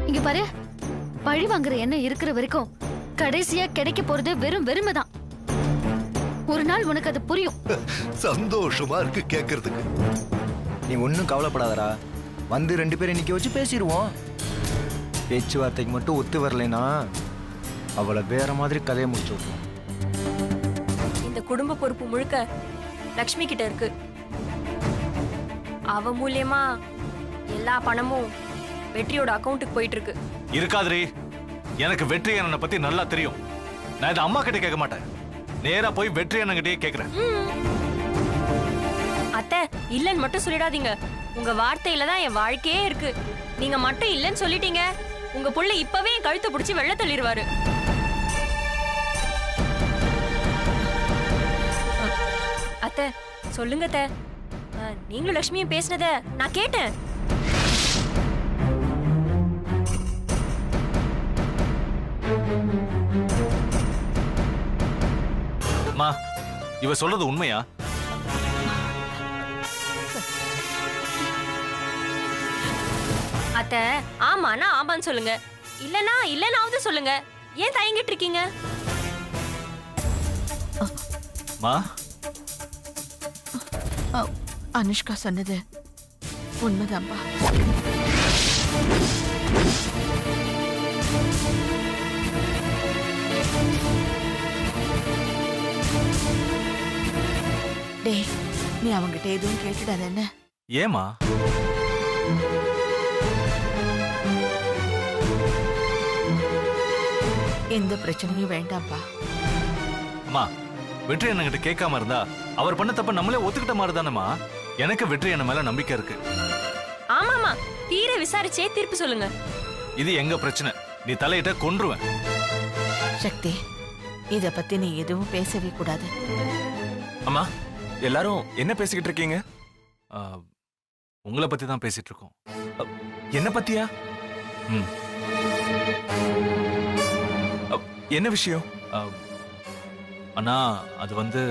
இங்க பாரு, பழி வாங்குற எண்ணம் இருக்கிற வரைக்கும் கடைசியா கிடைக்க போறது வெறும் வெறுமைதான். ஒரு நாள் உனக்கு அது புரியும். சந்தோஷமா இருக்கு கேக்குறதுக்கு. நீ ஒன்னும் கவலைப்படாதடா, வந்து 2 பேரும் நிக்க வச்சு பேசிடுவோம். பேச்சுவார்த்தைக்கு மட்டும் ஒத்து வரலைன்னா அவளை வேற மாதிரி கதையை முடிச்சு விட்டுருவோம். இந்த குடும்ப பொறுப்பு முழுக்க லக்ஷ்மி கிட்ட இருக்கு. அவ மூலியமா எல்லா பணமும் வெற்றியோட அக்கவுண்ட்டுக்கு போயிட்டு இருக்கு. இருக்காதுரி, எனக்கு வெற்றி அண்ணனை பத்தி நல்லா தெரியும். நான் இதை அம்மா கிட்ட கேட்க மாட்டேன், நேரா போய் வெற்றி அண்ணன்கிட்டயே கேக்குறேன். அத்தை, இல்லன்னு மட்டும் சொல்லிடாதீங்க. உங்க வார்த்தையில தான் என் வாழ்க்கையே இருக்கு. நீங்க மட்டும் இல்லன்னு சொல்லிட்டீங்க, உங்க புள்ள இப்பவே என் கழுத்தை பிடிச்சி வெள்ள தள்ளிடுவாரு. அத்தை சொல்லுங்க அத்தை, நீங்களும் லட்சுமியும் பேசினத நான் கேட்டேன். அம்மா, இவ சொல்றது உண்மையா? அத்தை, ஆமானா ஆமான்னு சொல்லுங்க, இல்லனா இல்லனாவது சொல்லுங்க. ஏன் தயங்கிட்டு இருக்கீங்க? மா, அனுஷ்கா சொன்னது உண்மைதான்பா. டேய், நீ அவங்கிட்ட எதுவும் கேட்டுடாத என்ன? ஏமா? எந்த பிரச்சனையும் வேண்டாம்ப்பா. அம்மா, வெற்றி அண்ணன்கிட்ட கேட்காம இருந்தா அவர் பண்ண தப்ப நம்மளே ஒத்துக்கிட்ட மாதிரி தானேம்மா. எனக்கு வெற்றி அண்ணன் மேல நம்பிக்கை இருக்கு. ஆமாமா, தீர விசாரிச்சே தீர்ப்பு சொல்லுங்க. இது எங்க பிரச்சனை, நீ தலையிட்ட கொன்றுவேன். சக்தி, இத பத்தி நீ எதுவும் பேசவே கூடாது. அம்மா, எல்லாரும் என்ன பேசிக்கிட்டு இருக்கீங்க? உங்களை பத்தி தான் பேசிட்டு இருக்கோம். என்ன பத்தியா? என்ன விஷயம்? அண்ணா, அது வந்து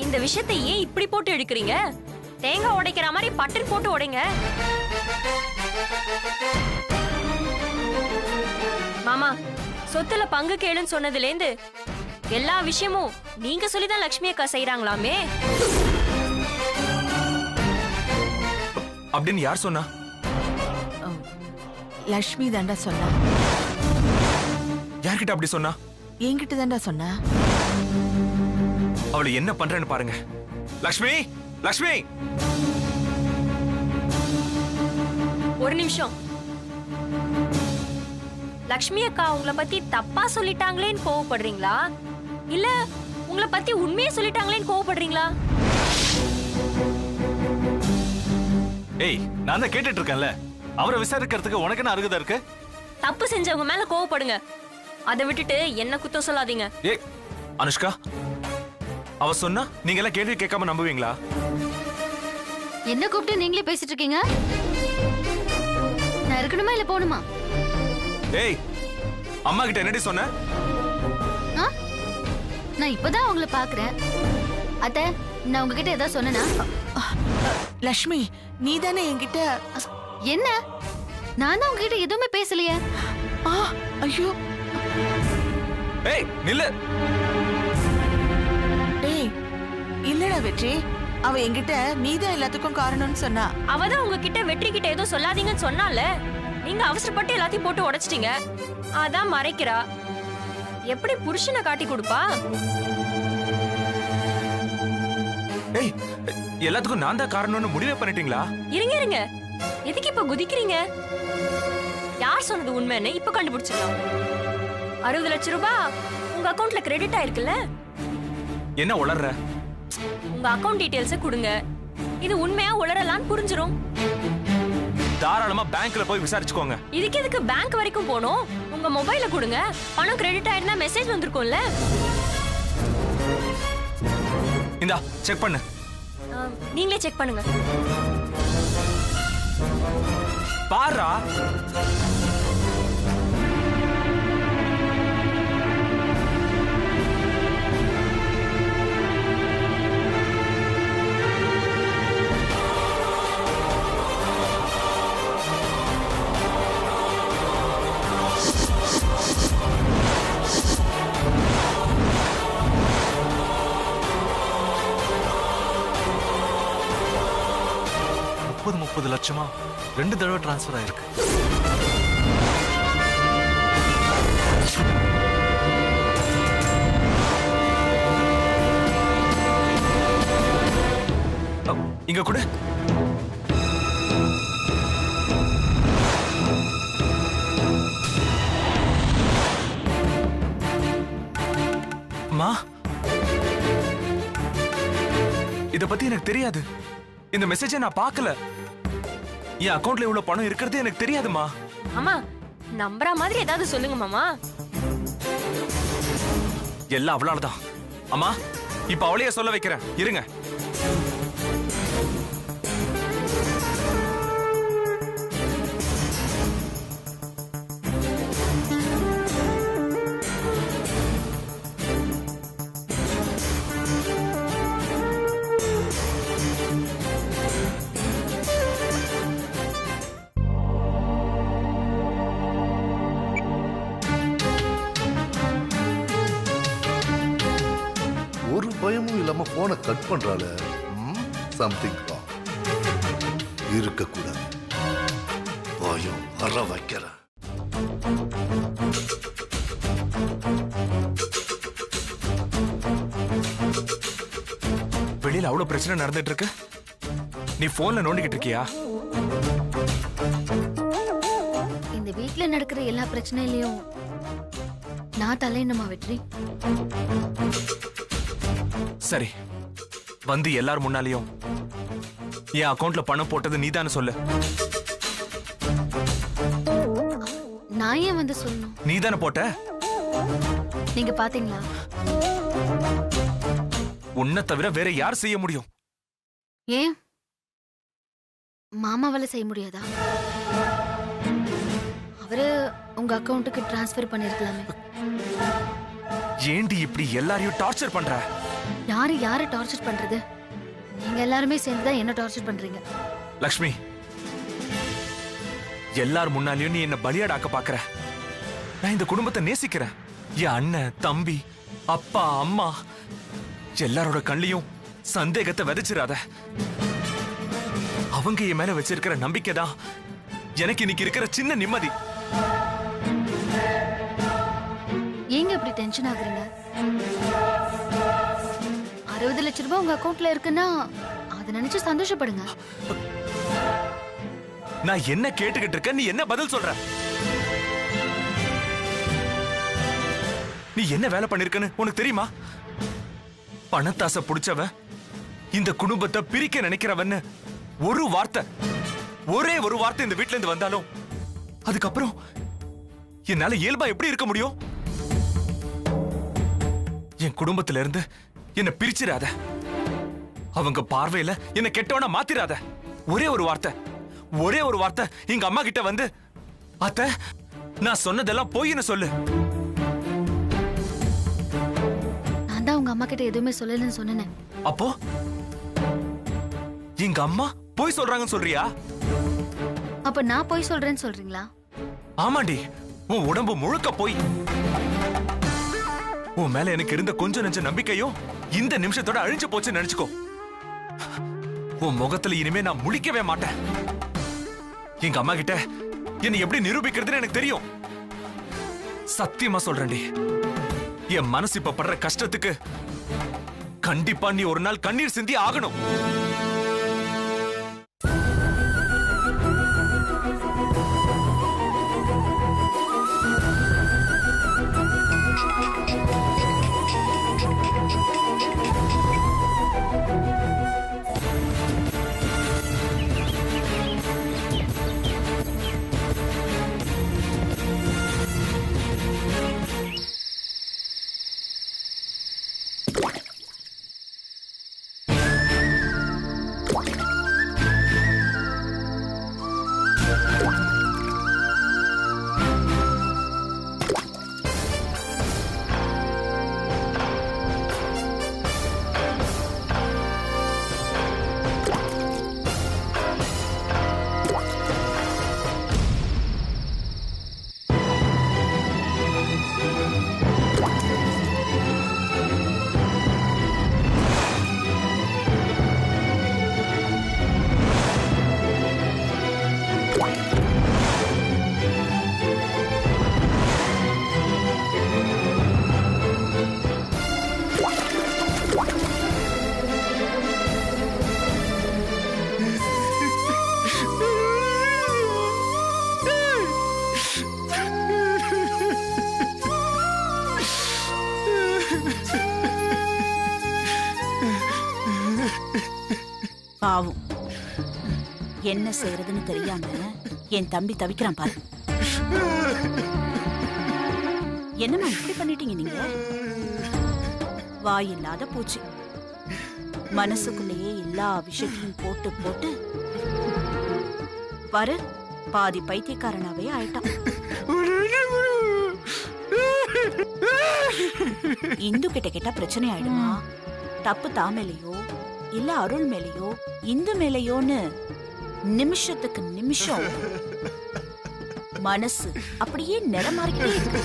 இந்த விஷயத்தை ஏன் இப்படி போட்டு எடுக்கிறீங்க? தேங்காய் உடைக்கிற மாதிரி பட்டன் போட்டு உடைங்க. மாமா, சொத்துல பங்கு கேளுன்னு சொன்னதுலேருந்து எல்லா விஷயமும் நீங்க சொல்லிதான் லட்சுமி அக்கா செய்யறாங்களாமே. அப்படின்னு யார் சொன்னா? லட்சுமி தாண்டா சொன்னா. யார்கிட்ட அப்படி சொன்னா? என்கிட்ட தாண்டா சொன்னா. அவளை என்ன பண்றேன்னு பாருங்க. லக்ஷ்மி, லக்ஷ்மி, ஒரு நிமிஷம். லட்சுமி அக்கா உங்களை பத்தி தப்பா சொல்லிட்டாங்களேன்னு கோவப்படுறீங்களா, இல்ல உங்களை பத்தி உண்மையை சொல்லிட்டாங்களேன்னு கோவப்படுறீங்களா? ஏய், நான் தான் கேட்டுட்டு இருக்கேன்ல, அவரை விசாரிக்கிறதுக்கு உனக்கு என்ன அருகதா இருக்கு? தப்பு செஞ்சவங்க மேல கோவப்படுங்க, அதை விட்டுட்டு என்ன குத்தம் சொல்லாதீங்க. ஏய் அனுஷ்கா, அவ சொன்னா நீங்க எல்லாம் கேள்வி கேட்காம நம்புவீங்களா? என்ன கூப்பிட்டு நீங்களே பேசிட்டு இருக்கீங்க? நான் இருக்கணுமா இல்ல போகணுமா? ஏய், அம்மா கிட்ட என்னடி சொன்ன? நான் இப்பதான் உங்களை பாக்குறேன். அத்தை, நான் உங்ககிட்ட ஏதாவது சொன்னேனா? லட்சுமி, நீ தானே என்கிட்ட. என்ன? நான் தான் உங்ககிட்ட எதுவுமே பேசலையே. ஐயோ, ஏய் நில்லு. டேய், இல்லடா வெற்றி, அவ என்கிட்ட நீதான் எல்லாத்துக்கும் காரணம்னு சொன்னா. அவதான் உங்ககிட்ட வெற்றி கிட்ட ஏதோ சொல்லாதீங்கன்னு சொன்னால, நீங்க அவசரப்பட்டு எல்லாத்தையும் போட்டு உடைச்சிட்டீங்க. அதான் மறைக்கிறா. எப்படி புருஷனை காட்டி கொடுப்பா? ஏய், எல்லாத்துக்கும் நான் தான் காரணம்னு முடிவே பண்ணிட்டீங்களா? இருங்க இருங்க, எதுக்கு இப்ப குதிக்கிறீங்க? யார் சொன்னது உண்மைன்னு இப்ப கண்டுபிடிச்சிடலாம். 60 லட்சம் ரூபாய் உங்க அக்கவுண்ட்ல கிரெடிட் ஆயிருக்குல்ல? என்ன உளர்ற? உங்க அக்கவுண்ட் டீடைல்ஸ் கொடுங்க, இது உண்மையா உளறலான்னு புரிஞ்சிரும். தாராளமா பேங்க்ல போய் விசாரிச்சுக்கோங்க. இதுக்கு எதுக்கு பேங்க் வரைக்கும் போகணும்? உங்க மொபைல கொடுங்க, பணம் கிரெடிட் ஆயிருந்தா மெசேஜ் வந்திருக்கும்ல. இந்தா செக் பண்ணு. நீங்களே செக் பண்ணுங்க. பாரா. முப்பது லட்சமா 2 தடவை டிரான்ஸ்ஃபர் ஆயிருக்கு. இங்க கூட அம்மா, இத பத்தி எனக்கு தெரியாது. இந்த மெசேஜை நான் பார்க்கல. என் அக்கவுண்ட்ல இவ்வளவு பணம் இருக்கிறது எனக்கு தெரியாதுமா. மாமா, நம்புற மாதிரி ஏதாவது சொல்லுங்க மாமா. எல்லாம் அவளாலதான். அம்மா, இப்ப அவளையே சொல்ல வைக்கிறேன், இருங்க. ஒரு பயமும் இல்லாம போனை கட் பண்றால. Something wrong. இருக்கக்கூடாது. பயம் வர வைக்கிறேன். வெளியில அவ்வளவு பிரச்சனை நடந்துட்டு இருக்கு, நீ போன்ல நோண்டிக்கிட்டு இருக்கியா? இந்த வீட்ல நடக்கிற எல்லா பிரச்சனையிலயும் நான் தலையிடணுமா வெற்றி? சரி, வந்து எல்லார் முன்னாலையும் என் அக்கவுண்ட்ல பணம் போட்டது நீதான்னு சொல்லு. நான் ஏன் வந்து சொல்லணும்? நீதானே போட்ட. நீங்க பாத்தீங்களா? உன்னை தவிர வேற யார் செய்ய முடியும்? ஏன் மாமாவால செய்ய முடியாதா? அவரு உங்க அக்கவுண்ட்டுக்கு டிரான்ஸ்ஃபர் பண்ணிருக்கலாமே. ஏண்டி இப்படி எல்லாரையும் டார்ச்சர் பண்ற? யாரு டார்ச்சர் பண்றது? நீங்க எல்லாருமே சேர்ந்துதான் என்ன டார்ச்சர் பண்றீங்க. லக்ஷ்மி, எல்லார் முன்னாலையும் நீ என்ன பலியாடாக்க பாக்குற. நான் இந்த குடும்பத்தை நேசிக்கிறேன். என் அண்ணன், தம்பி, அப்பா, அம்மா எல்லாரோட கண்ணிலையும் சந்தேகத்தை விதைச்சிடாத. அவங்க என் மேல வச்சிருக்கிற நம்பிக்கை தான் எனக்கு இன்னைக்கு இருக்கிற சின்ன நிம்மதி. ஏங்க இப்படி டென்ஷன் ஆகுறீங்க? 60 லட்சம் ரூபாய் உங்க அக்கவுண்ட்ல இருக்குன்னா அதை நினைச்சு சந்தோஷப்படுங்க. நான் என்ன கேட்டுக்கிட்டு இருக்க, நீ என்ன பதில் சொல்ற? நீ என்ன வேலை பண்ணிருக்கன்னு உனக்கு தெரியுமா? பணத்தாசை புடிச்சவன், இந்த குடும்பத்தை பிரிக்க நினைக்கிறவன்னு ஒரு வார்த்தை, ஒரே ஒரு வார்த்தை இந்த வீட்டுல இருந்து வந்தாலும் அதுக்கப்புறம் என்னால இயல்பா எப்படி இருக்க முடியும்? என் குடும்பத்தில இருந்து என்ன பிரிச்சிடாத. அவங்க பார்வையில என்ன கெட்டவனா மாத்திராத. ஒரே ஒரு வார்த்தை, ஒரே ஒரு வார்த்தை எங்க அம்மா கிட்ட வந்து, அத்தை நான் சொன்னதெல்லாம் போயின்னு சொல்லு. நான் தான் உங்க அம்மா கிட்ட எதுவுமே சொல்லலன்னு சொன்னேன். அப்போ எங்க அம்மா போய் சொல்றாங்கன்னு சொல்றியா? அப்ப நான் போய் சொல்றேன்னு சொல்றீங்களா? ஆமாண்டி, உன் உடம்பு முழுக்க போய். உன் மேல எனக்கு இருந்த கொஞ்சம் நெஞ்ச நம்பிக்கையும் இந்த நிமிஷத்தோட அழிஞ்சு போச்சுன்னு நினைச்சுக்கோ. உன் முகத்துல இனிமே நான் முழிக்கவே மாட்டேன். எங்க அம்மா கிட்ட என்னை எப்படி நிரூபிக்கிறதுன்னு எனக்கு தெரியும். சத்தியமா சொல்றேன்டி, என் மனசு இப்ப படுற கஷ்டத்துக்கு கண்டிப்பா நீ ஒரு நாள் கண்ணீர் சிந்தி ஆகணும். பாவம், என்ன செய்யறதுன்னு தெரியாம என் தம்பி தவிக்கிறான் பாரு. என்னம்மா இப்படி பண்ணிட்டீங்க நீங்க? வாயில்லாத பூச்சி, மனசுக்குள்ளேயே எல்லா விஷயத்தையும் போட்டு போட்டு பாரு, பாதி பைத்தியக்காரனாவே ஆயிட்டான். இந்து கிட்ட கேட்டா பிரச்சனை ஆயிடுமா? தப்பு தா மேலையோ இல்ல அருள் மேலையோ இந்து மேலையோன்னு நிமிஷத்துக்கு நிமிஷம் மனசு அப்படியே நிறமாறிக்கிட்டே இருக்கு.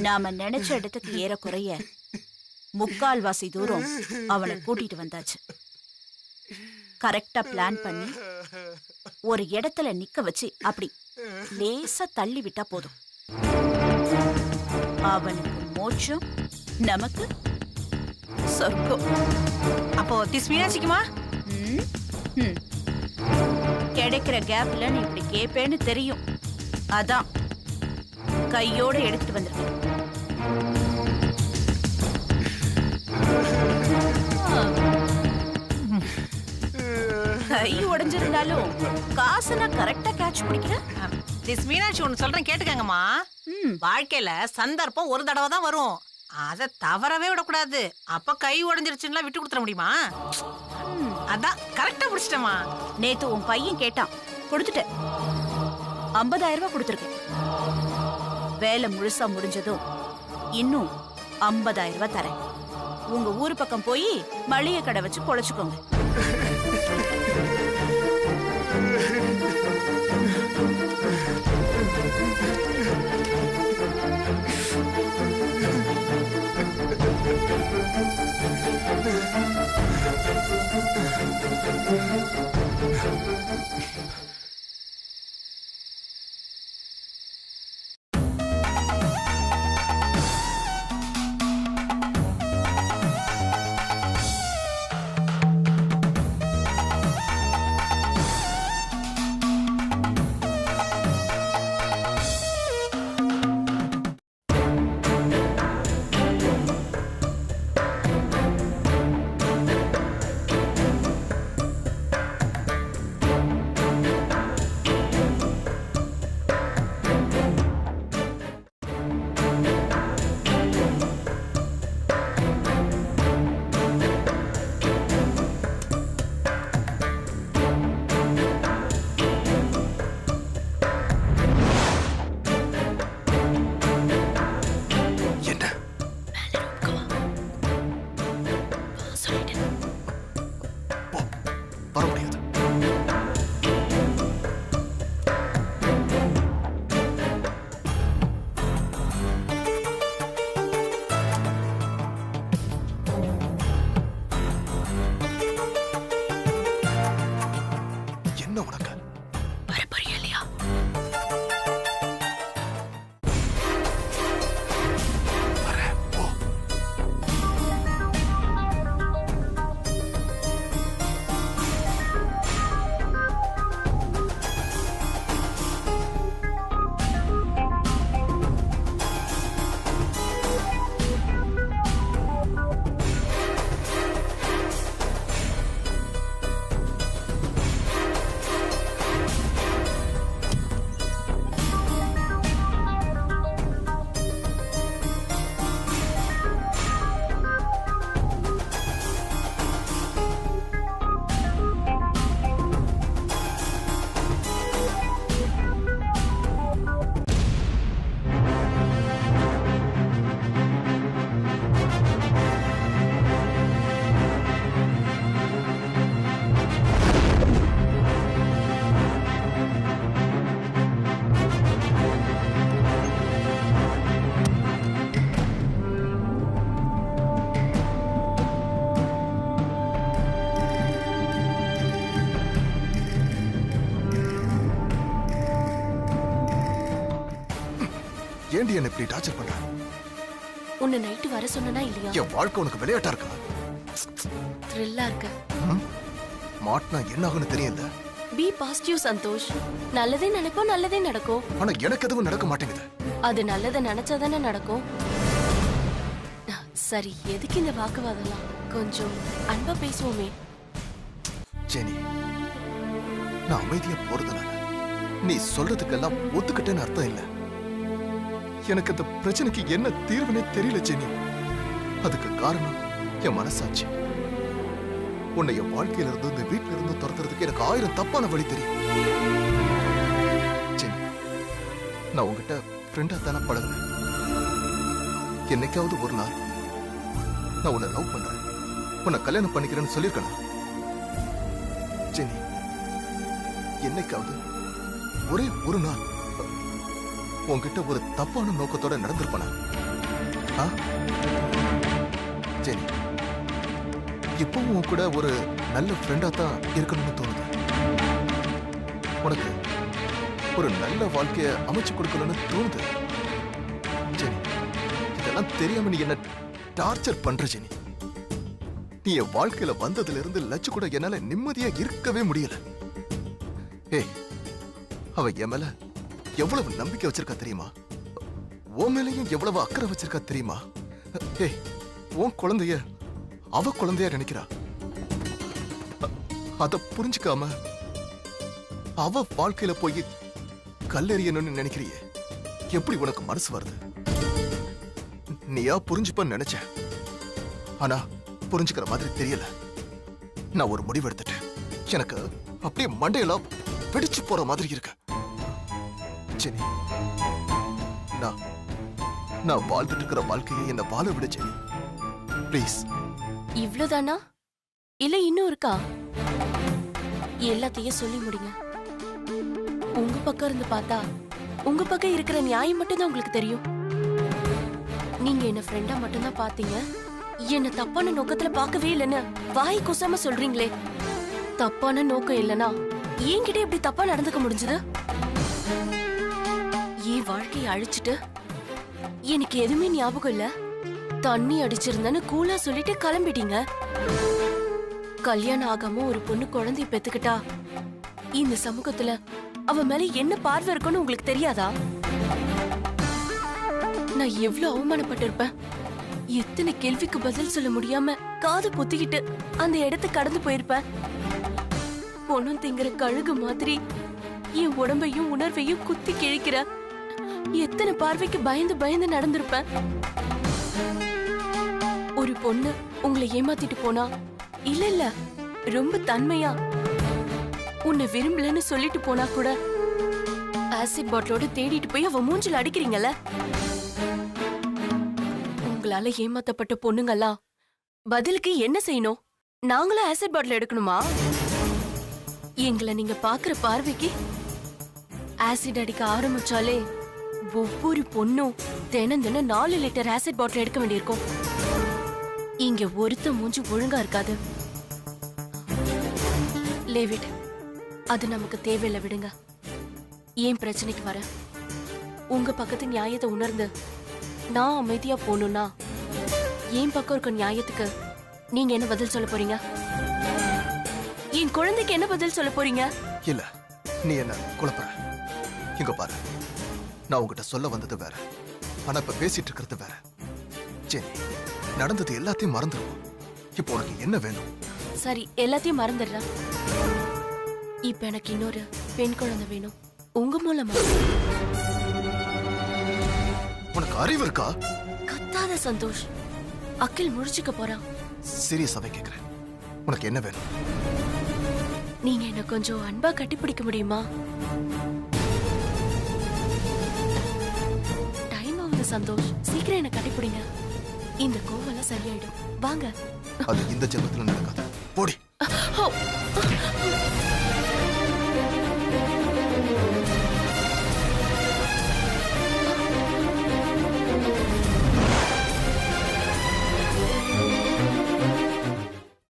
நாம நினைச்ச இடத்துக்கு ஏறக்குறைய 3/4 தூரம் அவனை கூட்டிட்டு வந்தாச்சு. கரெக்டா பிளான் பண்ணி ஒரு இடத்துல நிக்க வச்சு அப்படி லேசா தள்ளி விட்டா போதும். அவனுக்கு மோட்சம், நமக்கு சொர்க்கம். அப்போ திஸ் மீனாட்சிக்குமா? கிடைக்கிற கேப்ல நீ இப்படி கேப்பேன்னு தெரியும். அதான் கையோட எடுத்துட்டு வந்திருக்கேன். கை உடைஞ்சிருந்தாலும் காசு நான் கரெக்டா கேட்ச் பிடிக்கிறேன். திஸ் மீனாட்சி ஒன்னு சொல்றேன் கேட்டுக்கங்கம்மா. வாழ்க்கையில சந்தர்ப்பம் ஒரு தடவை தான் வரும், அத தவறவே விடக்கூடாது. அப்ப கை உடைஞ்சிருச்சுன்னா விட்டு கொடுத்துட முடியுமா? அதான் கரெக்டா புடிச்சிட்டமா. நேத்து உன் பையன் கேட்டான், கொடுத்துட்டேன். 50,000 ரூபாய் கொடுத்துருக்கேன். வேலை முழுசா முடிஞ்சதும் இன்னும் 50,000 ரூபாய் தரேன். உங்க ஊரு பக்கம் போய் மளிகை கடை வச்சு பொழைச்சுக்கோங்க. வர முடியாது. என்ன உனக்கு வர போறியா இல்லையா? ஏண்டி என்ன இப்படி டார்ச்சர் பண்ற? உன்னை நைட்டு வர சொன்னா இல்லையா? என் வாழ்க்கை உனக்கு விளையாட்டா இருக்கா? த்ரில்லா இருக்கு. மாட்டினா என்ன ஆகுன்னு தெரியல. Be positive Santhosh. நல்லதே நினைப்போம், நல்லதே நடக்கும். ஆனா எனக்கு எதுவும் நடக்க மாட்டேங்குது. அது நல்லதை நினைச்சாதானே நடக்கும். சரி, எதுக்கு இந்த வாக்குவாதம்லாம்? கொஞ்சம் அன்பா பேசுவோமே. ஜெனி, நான் அமைதியா போறதுனால நீ சொல்றதுக்கெல்லாம் ஒத்துக்கிட்டேன்னு அர்த்தம் இல்ல. எனக்கு இந்த பிரச்சனைக்கு என்ன தீர்வுனே தெரியல ஜெனி. அதுக்கு காரணம் என் மனசாட்சி. உன்னை என் வாழ்க்கையில இருந்து இந்த வீட்டுல இருந்து துரத்துறதுக்கு எனக்கு 1000 தப்பான வழி தெரியும். ஜெனி, நான் உங்ககிட்ட ஃப்ரெண்டா தானே பழகுறேன். என்னைக்காவது ஒரு நாள் நான் உன்னை லவ் பண்றேன், உன்னை கல்யாணம் பண்ணிக்கிறேன்னு சொல்லியிருக்கேன். ஜெனி, என்னைக்காவது ஒரே ஒரு நாள் உன்கிட்ட ஒரு தப்பான நோக்கத்தோட நடந்திருப்பனா? ஜெனி, இப்பவும் உன் கூட ஒரு நல்ல ஃப்ரெண்டா தான் இருக்கணும்னு தோணுது. உனக்கு ஒரு நல்ல வாழ்க்கைய அமைச்சு கொடுக்கணும்னு தோணுது. ஜெனி, இதெல்லாம் தெரியாம நீ என்ன டார்ச்சர் பண்ற ஜெனி. நீ என் வாழ்க்கையில வந்ததுல இருந்து லட்சு கூட என்னால நிம்மதியா இருக்கவே முடியல. ஏய், அவ என் மேல எவ்வளவு நம்பிக்கை வச்சிருக்கா தெரியுமா? உன் மேலையும் எவ்வளவு அக்கறை வச்சிருக்கா தெரியுமா? ஏய், உன் குழந்தைய அவ குழந்தையா நினைக்கிறா. அத புரிஞ்சுக்காம அவ வாழ்க்கையில போய் கல்லெறியணும்னு நினைக்கிறியே, எப்படி உனக்கு மனசு வருது? நீயா புரிஞ்சுப்பன்னு நினைச்ச, ஆனா புரிஞ்சுக்கிற மாதிரி தெரியல. நான் ஒரு முடிவு எடுத்துட்டேன். எனக்கு அப்படியே மண்டையெல்லாம் வெடிச்சு போற மாதிரி இருக்கு. ஜெனி, நான் வாழ்ந்துட்டு இருக்கிற வாழ்க்கையை என்ன வாழ விட ஜெனி, ப்ளீஸ். இவ்ளோதானா இல்ல இன்னும் இருக்கா? எல்லாத்தையும் சொல்லி முடிங்க. உங்க பக்கம் இருந்து பார்த்தா உங்க பக்கம் இருக்கிற நியாயம் மட்டும் தான் உங்களுக்கு தெரியும். நீங்க என்ன ஃப்ரெண்டா மட்டும் தான் பாத்தீங்க, என்ன தப்பான நோக்கத்துல பார்க்கவே இல்லைன்னு வாய் கூசாம சொல்றீங்களே. தப்பான நோக்கம் இல்லனா என்கிட்ட இப்படி தப்பா நடந்துக்க முடிஞ்சது? என் வாழ்க்கையை அழிச்சிட்டு எனக்கு எதுவுமே ஞாபகம் இல்ல, தண்ணி அடிச்சிருந்தேன்னு கூலா சொல்லிட்டு கிளம்பிட்டீங்க. கல்யாணம் ஆகாம ஒரு பொண்ணு குழந்தைய பெத்துக்கிட்டா இந்த சமூகத்துல அவ மேல என்ன பார்வை இருக்குன்னு உங்களுக்கு தெரியாதா? நான் எவ்வளவு அவமானப்பட்டிருப்பேன். எத்தனை கேள்விக்கு பதில் சொல்ல முடியாம காது பொத்திக்கிட்டு அந்த இடத்தை கடந்து போயிருப்பேன். பொண்ணும் திங்கிற கழுகு மாதிரி என் உடம்பையும் உணர்வையும் குத்தி கிழிக்கிற எத்தனை பார்வைக்கு பயந்து பயந்து நடந்திருப்பேன். ஒரு பொண்ணு உங்களை ஏமாத்திட்டு போனா, இல்ல இல்ல ரொம்ப தன்மையா உன்னை விரும்பலன்னு சொல்லிட்டு போனா கூட ஆசிட் பாட்டிலோட தேடிட்டு போய் அவ மூஞ்சில அடிக்கிறீங்கல்ல. உங்களால ஏமாத்தப்பட்ட பொண்ணுங்கெல்லாம் பதிலுக்கு என்ன செய்யணும்? நாங்களும் ஆசிட் பாட்டில் எடுக்கணுமா? எங்களை நீங்க பாக்குற பார்வைக்கு ஆசிட் அடிக்க ஆரம்பிச்சாலே ஒவ்வொரு பொண்ணும் தினம் தினம் 4 லிட்டர் ஆசிட் பாட்டில் எடுக்க வேண்டியிருக்கும். இங்க ஒருத்த மூஞ்சி ஒழுங்கா இருக்காது. லேவிட், அது நமக்கு தேவையில்லை, விடுங்க. ஏன் பிரச்சனைக்கு வர உங்க பக்கத்து நியாயத்தை உணர்ந்து நான் அமைதியா போகணும்னா என் பக்கம் இருக்க நியாயத்துக்கு நீங்க என்ன பதில் சொல்ல போறீங்க? என் குழந்தைக்கு என்ன பதில் சொல்ல போறீங்க? இல்ல, நீ என்ன குழப்பற. இங்க பாரு, நான் உங்ககிட்ட சொல்ல வந்தது வேற, ஆனா இப்ப பேசிட்டு இருக்கிறது வேற. ஜெனி, நடந்தது எல்லாத்தையும் மறந்துடுவோம். இப்போ உனக்கு என்ன வேணும்? சரி, எல்லாத்தையும் மறந்துடுறேன். இப்ப எனக்கு இன்னொரு பெண் குழந்தை வேணும், உங்க மூலமா. உனக்கு அறிவு இருக்கா? கத்தாத சந்தோஷ், அக்கில் முடிச்சுக்க போறான். சீரியஸாவே கேக்குறேன், உனக்கு என்ன வேணும்? நீங்க என்ன கொஞ்சம் அன்பா கட்டிப்பிடிக்க முடியுமா? டைம் ஆகுது சந்தோஷ், சீக்கிரம் என்ன கட்டிப்பிடிங்க. இந்த கோவெல்லாம் சரியாயிடும். வாங்க. அது இந்த ஜென்மத்துல நடக்காது. போடி.